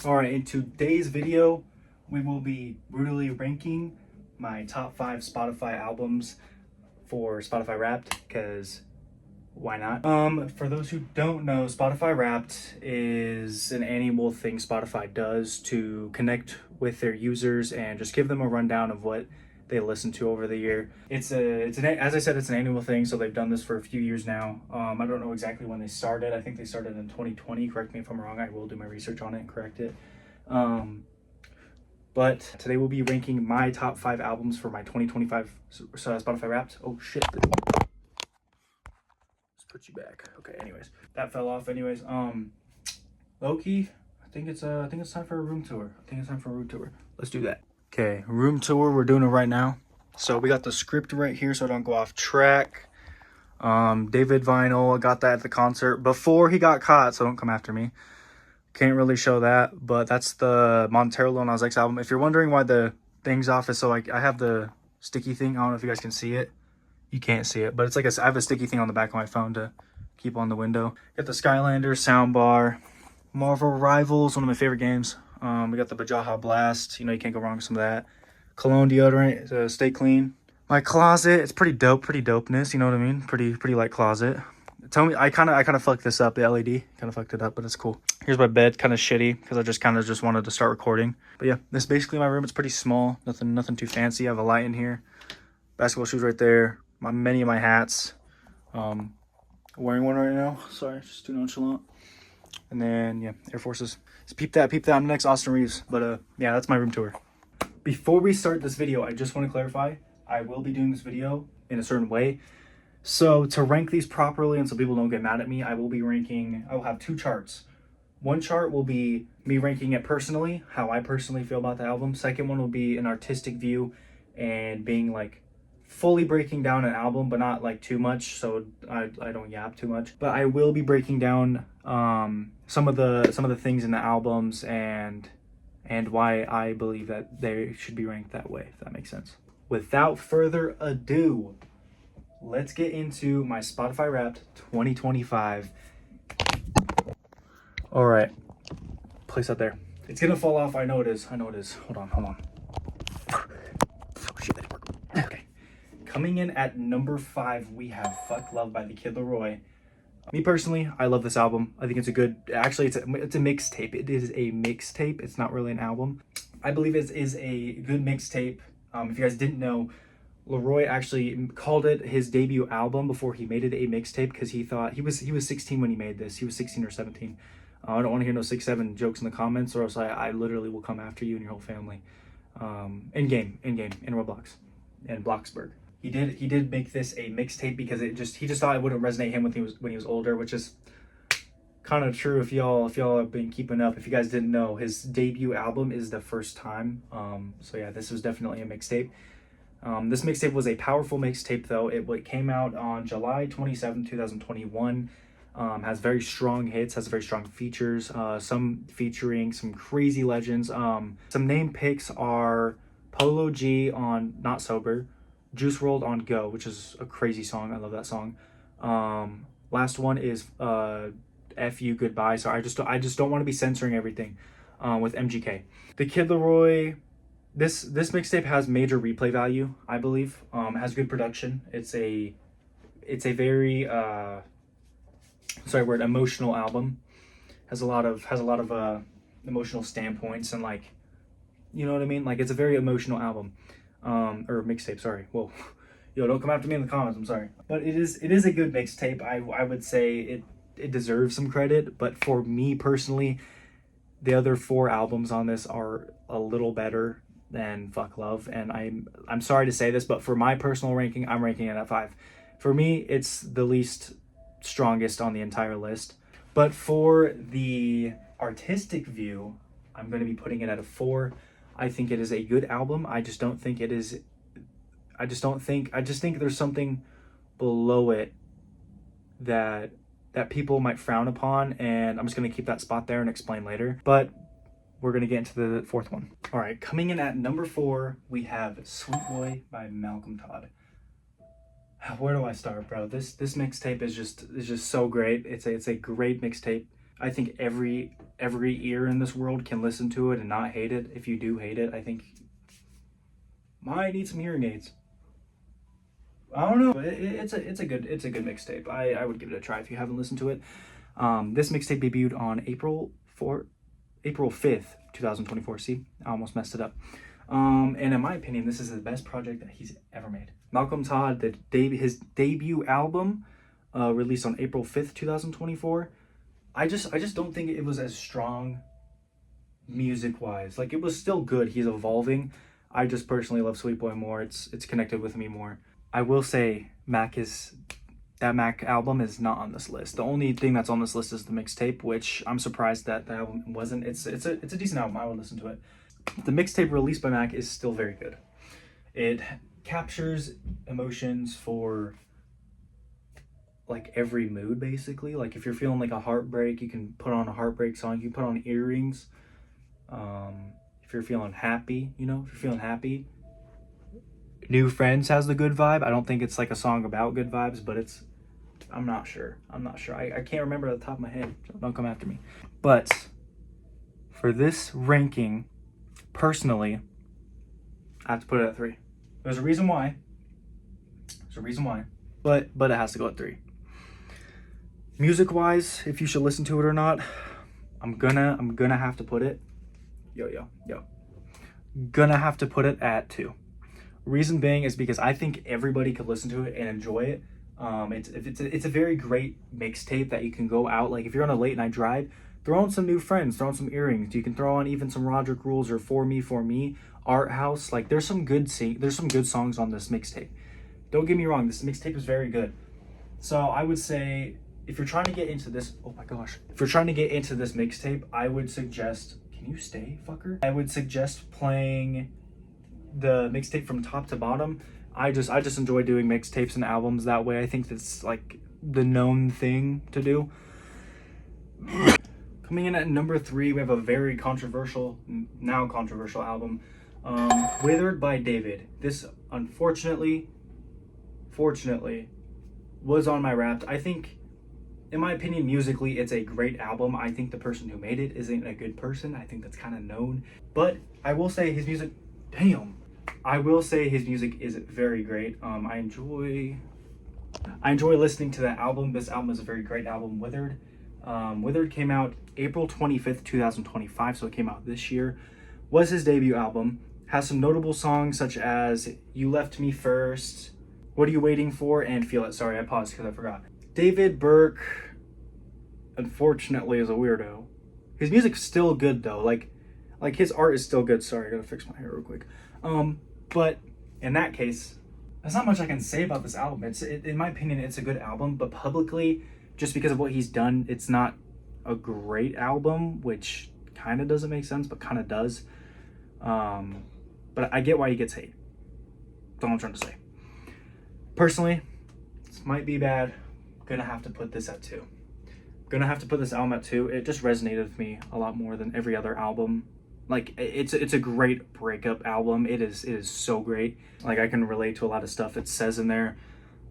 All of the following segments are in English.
All right, in today's video, we will be brutally ranking my top 5 Spotify albums for Spotify Wrapped, because why not? For those who don't know, Spotify Wrapped is an annual thing Spotify does to connect with their users and just give them a rundown of what they listen to over the year. As I said, it's an annual thing, so they've done this for a few years now. I don't know exactly when they started. I think they started in 2020. Correct me if I'm wrong. I will do my research on it and correct it. But today we'll be ranking my top 5 albums for my 2025 Spotify Wrapped. Oh shit. Put you back. Okay, anyways. That fell off anyways. Low-key, I think it's time for a room tour. Let's do that. Okay, room tour, we're doing it right now. So we got the script right here so I don't go off track. David Vinyl, I got that at the concert before he got caught, so don't come after me. Can't really show that, but that's the Montero Lil Nas X album. If you're wondering why the thing's off, is so I have the sticky thing. I don't know if you guys can see it. You can't see it, but it's like I have a sticky thing on the back of my phone to keep on the window. Got the Skylander soundbar, Marvel Rivals, one of my favorite games. We got the Bajaha Blast. You know, you can't go wrong with some of that. Cologne deodorant, Stay Clean. My closet, it's pretty dopeness. You know what I mean? Pretty light closet. Tell me, I kind of fucked this up. The LED kind of fucked it up, but it's cool. Here's my bed, kind of shitty because I just wanted to start recording. But yeah, this is basically my room. It's pretty small, nothing too fancy. I have a light in here, basketball shoes right there. Many of my hats. Wearing one right now. Sorry, just too nonchalant. And then yeah, Air Forces. So peep that. I'm the next Austin Reeves. But yeah, that's my room tour. Before we start this video, I just want to clarify, I will be doing this video in a certain way. So to rank these properly and so people don't get mad at me, I will have 2 charts. One chart will be me ranking it personally, how I personally feel about the album. Second one will be an artistic view and being like fully breaking down an album, but not like too much, so I don't yap too much. But I will be breaking down some of the things in the albums and why I believe that they should be ranked that way, if that makes sense. Without further ado, let's get into my Spotify Wrapped 2025. All right, place that there. It's gonna fall off. I know it is. Hold on. Oh shit, that didn't work. Okay. Coming in at number 5, we have Fuck Love by the Kid LAROI. Me personally, I love this album. I think it's a good, actually it's a mixtape. It is a mixtape. It's not really an album. I believe it is a good mixtape. If you guys didn't know, LAROI actually called it his debut album before he made it a mixtape because he thought he was 16 when he made this. He was 16 or 17. I don't want to hear no 6'7" jokes in the comments, or else I literally will come after you and your whole family. In game, in Roblox, and Bloxburg. He did make this a mixtape because he just thought it wouldn't resonate him when he was older, which is kind of true. If y'all have been keeping up, if you guys didn't know, his debut album is the first time. So yeah, this was definitely a mixtape. This mixtape was a powerful mixtape though. It came out on July 27, 2021. Has very strong hits, has very strong features, some featuring some crazy legends. Some name picks are Polo G on Not Sober, Juice WRLD on Go, which is a crazy song. I love that song. Last one is F You Goodbye. So I just don't want to be censoring everything with MGK. The Kid LAROI, this mixtape has major replay value, I believe. Has good production. It's a very emotional album. Has a lot of emotional standpoints and, like, you know what I mean? Like, it's a very emotional album. Or mixtape, sorry. Whoa. Yo, don't come after me in the comments, I'm sorry. But it is a good mixtape. I would say it deserves some credit, but for me personally, the other 4 albums on this are a little better than Fuck Love, and I'm sorry to say this, but for my personal ranking, I'm ranking it at 5. For me, it's the least strongest on the entire list. But for the artistic view, I'm going to be putting it at a 4. I think it is a good album. I just think there's something below it that people might frown upon, and I'm just going to keep that spot there and explain later. But we're going to get into the 4th one. All right, coming in at number 4, we have Sweet Boy by Malcolm Todd. Where do I start, bro? This mixtape is just so great. It's a great mixtape. I think every ear in this world can listen to it and not hate it. If you do hate it, I think might need some hearing aids. I don't know. It's a good mixtape. I would give it a try if you haven't listened to it. This mixtape debuted on April 5th, 2024. See, I almost messed it up. And in my opinion, this is the best project that he's ever made. Malcolm Todd, his debut album, released on April 5th, 2024. I just don't think it was as strong music wise. Like, it was still good. He's evolving. I just personally love Sweet Boy more. It's connected with me more. I will say that Mac album is not on this list. The only thing that's on this list is the mixtape, which I'm surprised that the album wasn't. It's a decent album. I would listen to it. The mixtape released by Mac is still very good. It captures emotions for like every mood, basically. Like, if you're feeling like a heartbreak, you can put on a heartbreak song. You can put on Earrings. If you're feeling happy, if you're feeling happy. New Friends has the good vibe. I don't think it's like a song about good vibes, but I'm not sure. I can't remember at the top of my head. So don't come after me. But for this ranking, personally, I have to put it at 3. There's a reason why. But it has to go at 3. Music wise, if you should listen to it or not, I'm gonna have to put it. Gonna have to put it at 2. Reason being is because I think everybody could listen to it and enjoy it. It's a very great mixtape that you can go out, like if you're on a late night drive, throw on some New Friends, throw on some Earrings. You can throw on even some Roderick Rules or For Me, Art House. Like, there's some good songs on this mixtape. Don't get me wrong, this mixtape is very good. So I would say, if you're trying to get into this, if you're trying to get into this mixtape, I would suggest, can you stay, fucker? I would suggest playing the mixtape from top to bottom. I just enjoy doing mixtapes and albums that way. I think that's like the known thing to do. Coming in at number 3, we have a very controversial album, Withered by David. This fortunately was on my Wrapped. I think, in my opinion, musically it's a great album. I think the person who made it isn't a good person. I think that's kind of known, but I will say his music is very great. I enjoy listening to that album. This album is a very great album. Withered came out April 25th, 2025, so it came out this year. Was his debut album. Has some notable songs such as You Left Me First, What Are You Waiting For, and Feel It. Sorry, I paused because I forgot. David Burke, unfortunately, is a weirdo. His music's still good though. Like his art is still good. Sorry, I gotta fix my hair real quick. But in that case, there's not much I can say about this album. In my opinion, it's a good album, but publicly, just because of what he's done, it's not a great album, which kind of doesn't make sense, but kind of does. But I get why he gets hate. That's all I'm trying to say. Personally, this might be bad. Gonna have to put this at 2. Gonna have to put this album at 2. It just resonated with me a lot more than every other album. Like, it's a great breakup album. It is so great. Like, I can relate to a lot of stuff it says in there.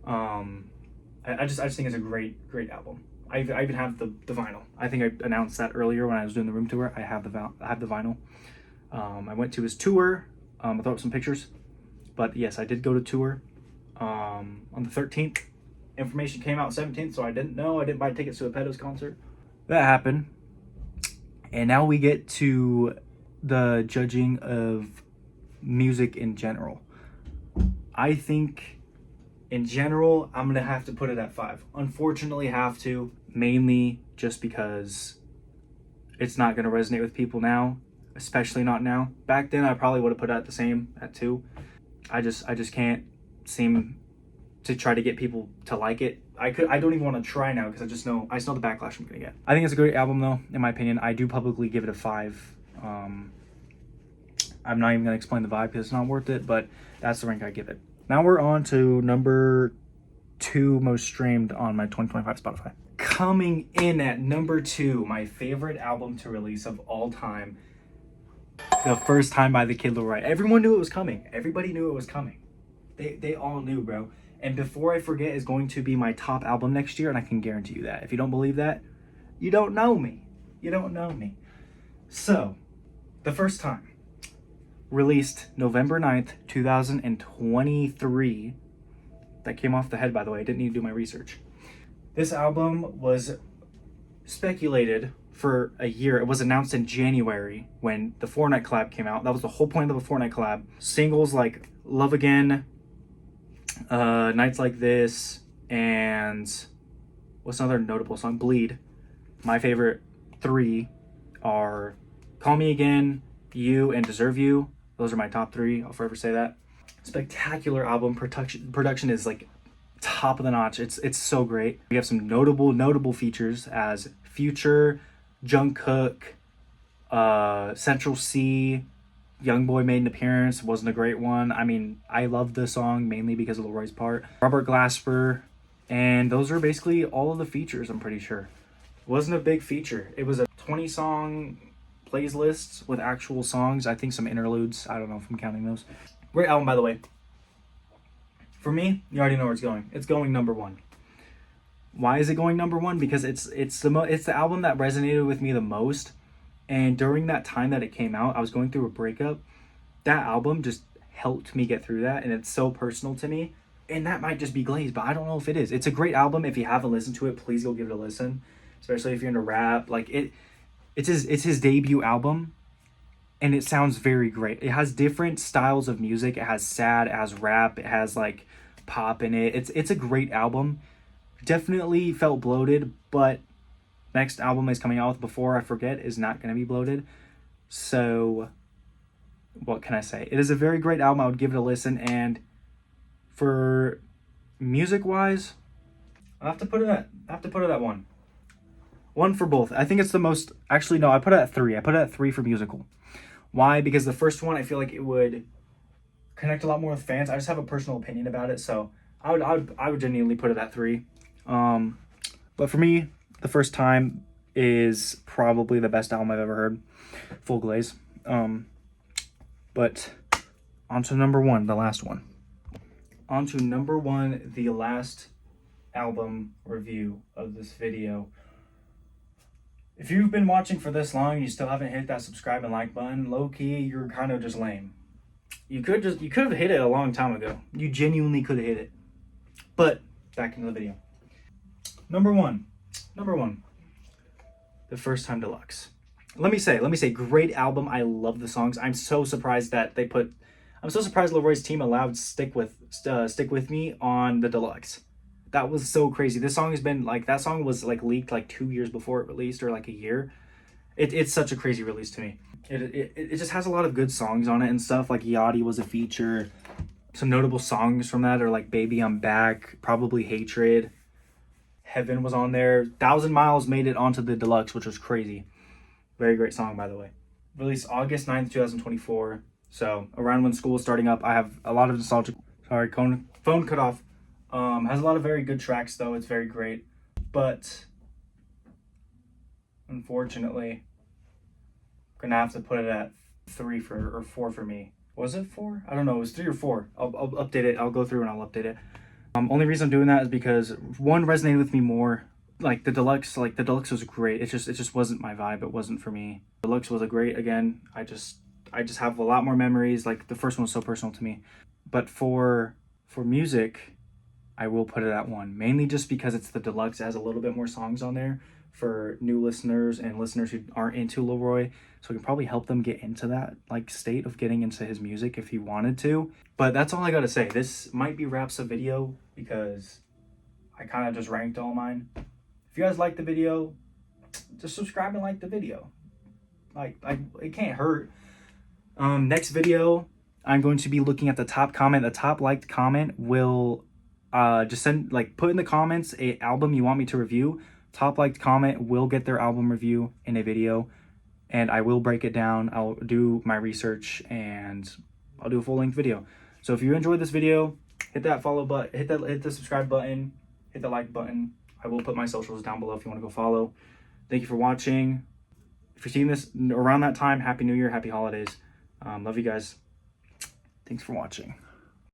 I just think it's a great album. I even have the vinyl. I think I announced that earlier when I was doing the room tour. I have the vinyl. I went to his tour. I'll throw up some pictures. But yes, I did go to tour on the 13th. Information came out 17th, so I didn't know. I didn't buy tickets to a Pedos concert. That happened. And now we get to the judging of music in general. I think in general, I'm gonna have to put it at 5. Unfortunately, have to, mainly just because it's not gonna resonate with people now, especially not now. Back then, I probably would have put it at the same, at 2. I just can't seem to try to get people to like it. I don't even want to try now because I just know the backlash I'm gonna get. I think it's a great album though, in my opinion. I do publicly give it a 5. I'm not even gonna explain the vibe because it's not worth it, but that's the rank I give it. Now we're on to number 2 most streamed on my 2025 Spotify. Coming in at number 2, my favorite album to release of all time, The First Time by the Kid LAROI. Everyone knew it was coming. Everybody knew it was coming. They all knew, bro. And Before I Forget is going to be my top album next year, and I can guarantee you that. If you don't believe that, you don't know me. You don't know me. So, the first time, released November 9th, 2023. That came off the head, by the way. I didn't need to do my research. This album was speculated for a year. It was announced in January when the Fortnite collab came out. That was the whole point of the Fortnite collab. Singles like Love Again, Nights Like This, and what's another notable song? Bleed. My favorite three are Call Me Again, You, and Deserve You. Those are my top three. I'll forever say that. Spectacular album. Production is like top of the notch. It's so great. We have some notable features as Future, Jungkook, Central C, Youngboy made an appearance. Wasn't a great one. I mean, I love the song mainly because of LAROI's part. Robert Glasper, and those are basically all of the features. I'm pretty sure. Wasn't a big feature. It was a 20-song playlist with actual songs. I think some interludes. I don't know if I'm counting those. Great album, by the way. For me, you already know where it's going. It's going number one. Why is it going number one? Because it's the album that resonated with me the most. And during that time that it came out, I was going through a breakup. That album just helped me get through that, and it's so personal to me. And that might just be glazed, but I don't know if it is. It's a great album. If you haven't listened to it, please go give it a listen. Especially if you're into rap. Like it's his debut album. And it sounds very great. It has different styles of music. It has sad, it has rap, it has like pop in it. It's a great album. Definitely felt bloated, but next album is coming out with Before I Forget is not going to be bloated. So what can I say? It is a very great album. I would give it a listen. And for music wise, I have to put it at one. One for both. I think it's the most, actually no, I put it at three. I put it at three for musical. Why? Because the first one, I feel like it would connect a lot more with fans. I just have a personal opinion about it, so I would genuinely put it at three. But for me, the first time is probably the best album I've ever heard. Full glaze. But on to number one, the last one. On to number one, the last album review of this video. If you've been watching for this long and you still haven't hit that subscribe and like button, low-key, you're kind of just lame. You could have hit it a long time ago. You genuinely could have hit it. But back into the video. Number one. The First Time Deluxe. Let me say, great album. I love the songs. I'm so surprised LAROI's team allowed Stick With Me on the deluxe. That was so crazy. This song has been like, that song was like leaked like 2 years before it released, or like a year. It's such a crazy release to me. It just has a lot of good songs on it and stuff. Like Yachty was a feature. Some notable songs from that are like Baby I'm Back, probably Hatred. Heaven was on there. 1,000 Miles made it onto the deluxe, which was crazy. Very great song, by the way. Released August 9th, 2024. So around when school was starting up, I have a lot of nostalgic. Sorry, phone cut off. Has a lot of very good tracks though. It's very great, but unfortunately, I'm gonna have to put it at 3 or 4 for me. Was it 4? I don't know. It was 3 or 4. I'll update it. I'll go through and I'll update it. Only reason I'm doing that is because one resonated with me more. Like the deluxe was great. It just wasn't my vibe. It wasn't for me. Deluxe was a great, again. I just have a lot more memories. Like the first one was so personal to me. But for music, I will put it at 1, mainly just because it's the deluxe. It has a little bit more songs on there for new listeners and listeners who aren't into LAROI, so it can probably help them get into that like state of getting into his music if he wanted to. But that's all I gotta say. This might be wraps a video because I kind of just ranked all mine. If you guys like the video, just subscribe and like the video. Like it can't hurt. Next video, I'm going to be looking at the top comment. The top liked comment will just put in the comments a album you want me to review. Top liked comment will get their album review in a video, and I will break it down. I'll do my research and I'll do a full length video. So if you enjoyed this video, hit that follow button, hit the subscribe button, hit the like button. I will put my socials down below if you want to go follow. Thank you for watching. If you're seeing this around that time, Happy New Year, Happy Holidays. Love you guys. Thanks for watching.